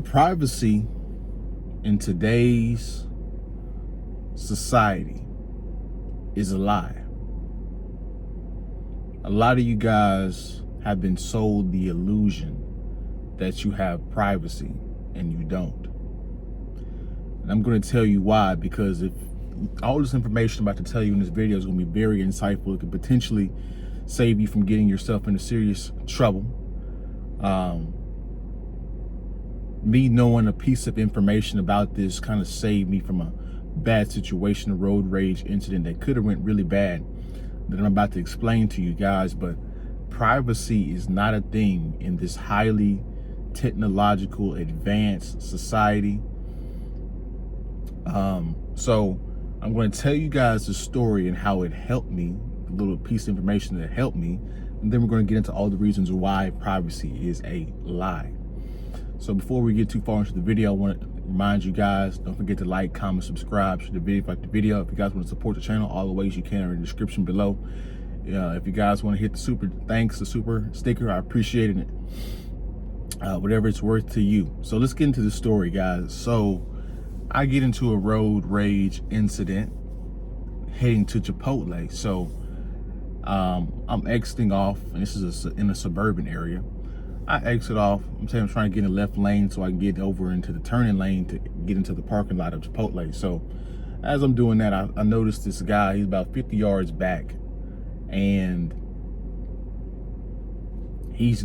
Privacy in today's society is a lie. A lot of you guys have been sold the illusion that you have privacy and you don't. And I'm going to tell you why, because if all this information I'm about to tell you in this video is going to be very insightful, it could potentially save you from getting yourself into serious trouble. Me knowing a piece of information about this kind of saved me from a bad situation, a road rage incident that could have went really bad that I'm about to explain to you guys. But privacy is not a thing in this highly technological advanced society. So I'm going to tell you guys the story and how it helped me, the little piece of information that helped me, and then we're going to get into all the reasons why privacy is a lie. So before we get too far into the video, I want to remind you guys, don't forget to like, comment, subscribe, share the video if you like the video. If you guys want to support the channel, all the ways you can are in the description below. If you guys want to hit the super thanks, the super sticker, I appreciate it. Whatever it's worth to you. So let's get into the story, guys. So I get into a road rage incident heading to Chipotle. So I'm exiting off, and this is in a suburban area. I exit off. I'm trying to get in the left lane so I can get over into the turning lane to get into the parking lot of Chipotle. So as I'm doing that, I noticed this guy. He's about 50 yards back, and he has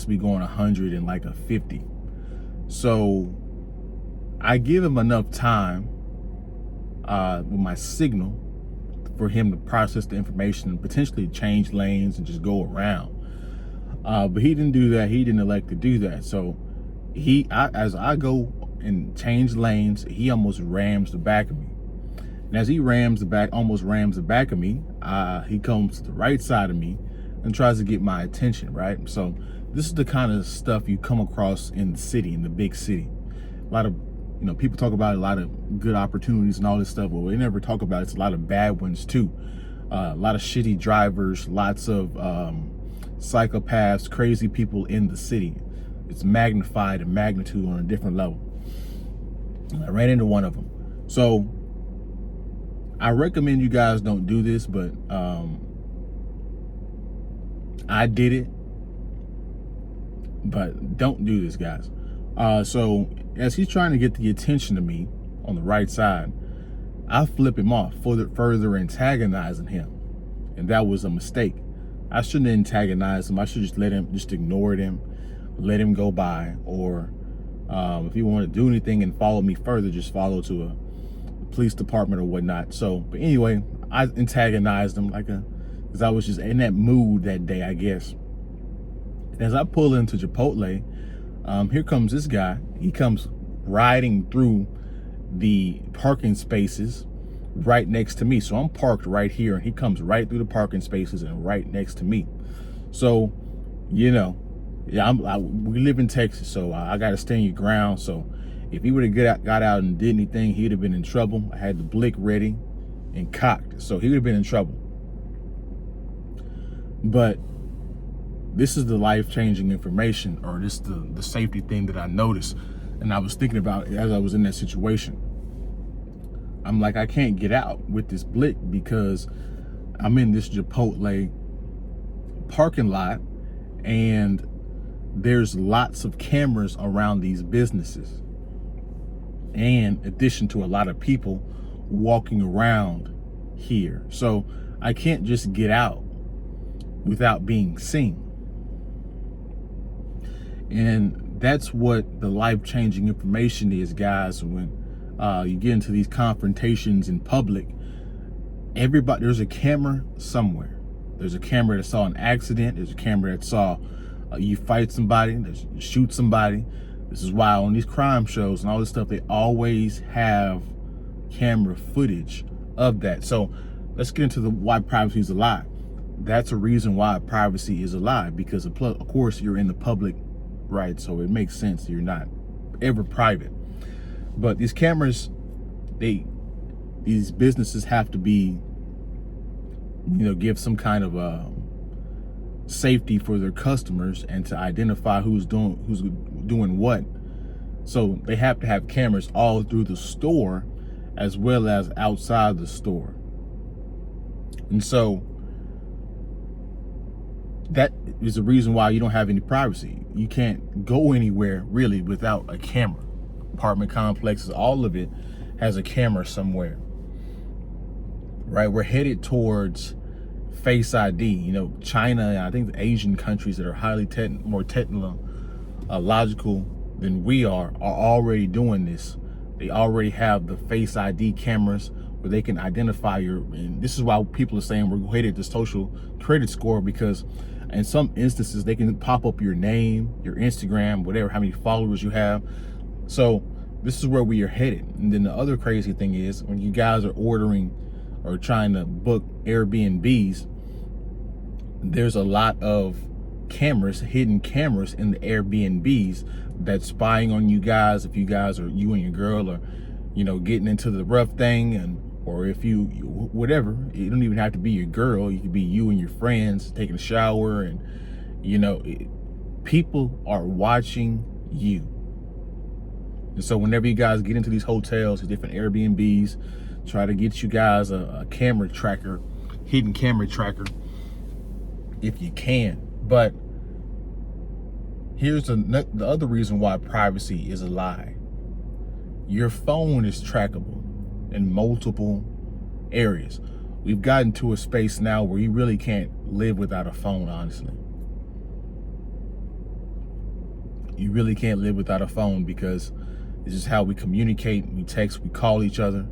to be going 100 and like a 50. So I give him enough time with my signal for him to process the information and potentially change lanes and just go around. But he didn't do that. He didn't elect to do that. So as I go and change lanes, he almost rams the back of me. And as he almost rams the back of me, he comes to the right side of me and tries to get my attention, right? So this is the kind of stuff you come across in the city, in the big city. A lot of, people talk about a lot of good opportunities and all this stuff. Well, they never talk about it's a lot of bad ones too. A lot of shitty drivers, lots of psychopaths, crazy people in the city. It's magnified in magnitude on a different level. And I ran into one of them. So I recommend you guys don't do this, but I did it. But don't do this, guys. So as he's trying to get the attention of me on the right side, I flip him off, further antagonizing him. And that was a mistake. I shouldn't antagonize him. I should just ignored him, let him go by. Or if he wanted to do anything and follow me further, just follow to a police department or whatnot. So, but anyway, I antagonized him because I was just in that mood that day, I guess. As I pull into Chipotle, here comes this guy. He comes riding through the parking spaces right next to me. So I'm parked right here, and he comes right through the parking spaces and right next to me. So, we live in Texas, so I got to stand your ground. So if he would have got out and did anything, he'd have been in trouble. I had the blick ready and cocked, so he would have been in trouble. But this is the life-changing information, or this the safety thing that I noticed, and I was thinking about as I was in that situation. I'm like, I can't get out with this blick because I'm in this Chipotle parking lot, and there's lots of cameras around these businesses, and in addition to a lot of people walking around here. So I can't just get out without being seen. And that's what the life-changing information is, guys. When you get into these confrontations in public, there's a camera somewhere. There's a camera that saw an accident. There's a camera that saw you fight somebody, you shoot somebody. This is why on these crime shows and all this stuff, they always have camera footage of that. So let's get into why privacy is a lie. That's a reason why privacy is a lie, because of course you're in the public, right? So it makes sense you're not ever private. But these cameras, these businesses have to be, give some kind of safety for their customers and to identify who's doing what So they have to have cameras all through the store as well as outside the store. And so that is the reason why you don't have any privacy. You can't go anywhere really without a camera. Apartment complexes, all of it has a camera somewhere, right? We're headed towards Face ID. You know, China and I think the Asian countries that are highly more technological than we are already doing this. They already have the Face ID cameras where they can identify your, and this is why people are saying we're headed to social credit score, because in some instances they can pop up your name, your Instagram, whatever, how many followers you have. So this is where we are headed. And then the other crazy thing is when you guys are ordering or trying to book Airbnbs, there's a lot of cameras, hidden cameras in the Airbnbs that's spying on you guys. If you guys are, you and your girl are, you know, getting into the rough thing, and or if you whatever, it don't even have to be your girl. You could be you and your friends taking a shower, and you know, people are watching you. And so whenever you guys get into these hotels, these different Airbnbs, try to get you guys a camera tracker, hidden camera tracker, if you can. But here's the other reason why privacy is a lie. Your phone is trackable in multiple areas. We've gotten to a space now where you really can't live without a phone, honestly. You really can't live without a phone, because this is how we communicate. We text, we call each other.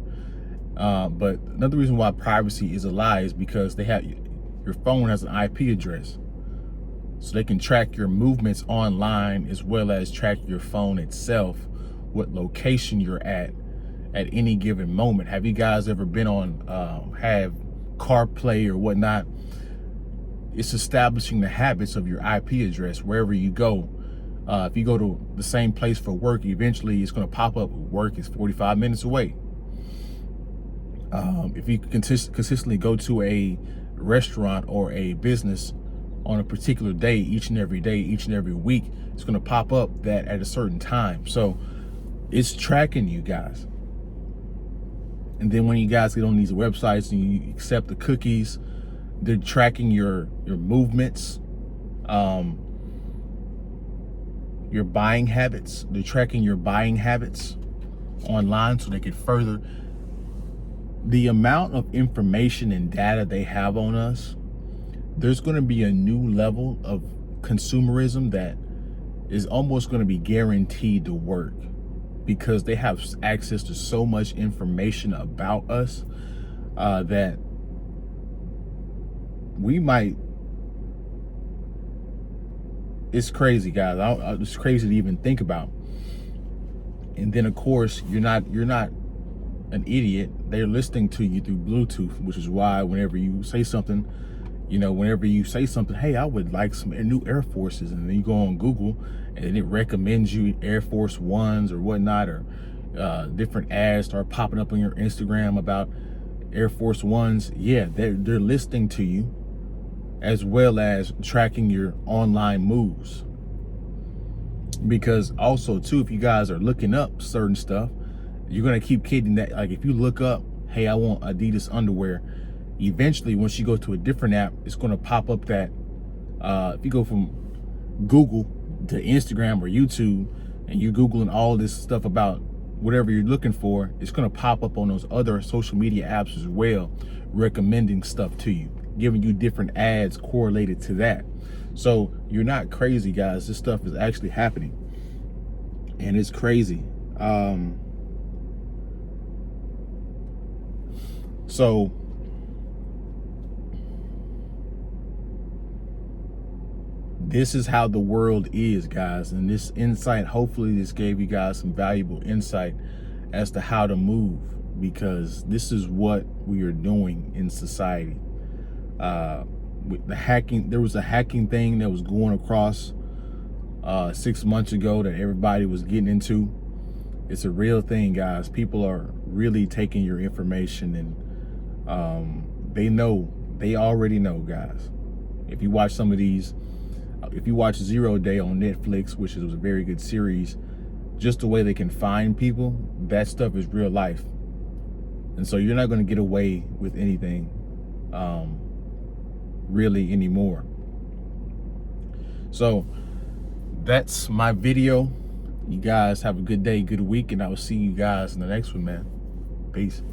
But another reason why privacy is a lie is because they have, your phone has an IP address. So they can track your movements online as well as track your phone itself, what location you're at any given moment. Have you guys ever been on, have CarPlay or whatnot? It's establishing the habits of your IP address wherever you go. If you go to the same place for work, eventually it's going to pop up work is 45 minutes away. If you consistently go to a restaurant or a business on a particular day, each and every day, each and every week, it's going to pop up that at a certain time. So it's tracking you guys. And then when you guys get on these websites and you accept the cookies, they're tracking your movements, your buying habits. They're tracking your buying habits online so they can further the amount of information and data they have on us. There's going to be a new level of consumerism that is almost going to be guaranteed to work, because they have access to so much information about us that we might, it's crazy, guys. It's crazy to even think about. And then of course, you're not an idiot. They're listening to you through Bluetooth, which is why whenever you say something, hey, I would like some new Air Forces, and then you go on Google and it recommends you Air Force Ones or whatnot, or different ads start popping up on your Instagram about Air Force Ones. Yeah, they're listening to you, as well as tracking your online moves. Because also too, if you guys are looking up certain stuff, you're gonna keep kidding that. Like if you look up, hey, I want Adidas underwear, eventually once you go to a different app, it's gonna pop up that if you go from Google to Instagram or YouTube and you're Googling all this stuff about whatever you're looking for, it's gonna pop up on those other social media apps as well, recommending stuff to you, giving you different ads correlated to that. So you're not crazy, guys. This stuff is actually happening, and it's crazy. So this is how the world is, guys. And this insight, hopefully this gave you guys some valuable insight as to how to move, because this is what we are doing in society. With the hacking, there was a hacking thing that was going across 6 months ago that everybody was getting into. It's a real thing, guys. People are really taking your information, and they already know, guys. If you watch some of these, if you watch 0 Day on Netflix, which is a very good series, just the way they can find people, that stuff is real life. And so you're not going to get away with anything really anymore. So that's my video. You guys have a good day, good week, and I will see you guys in the next one, man. Peace.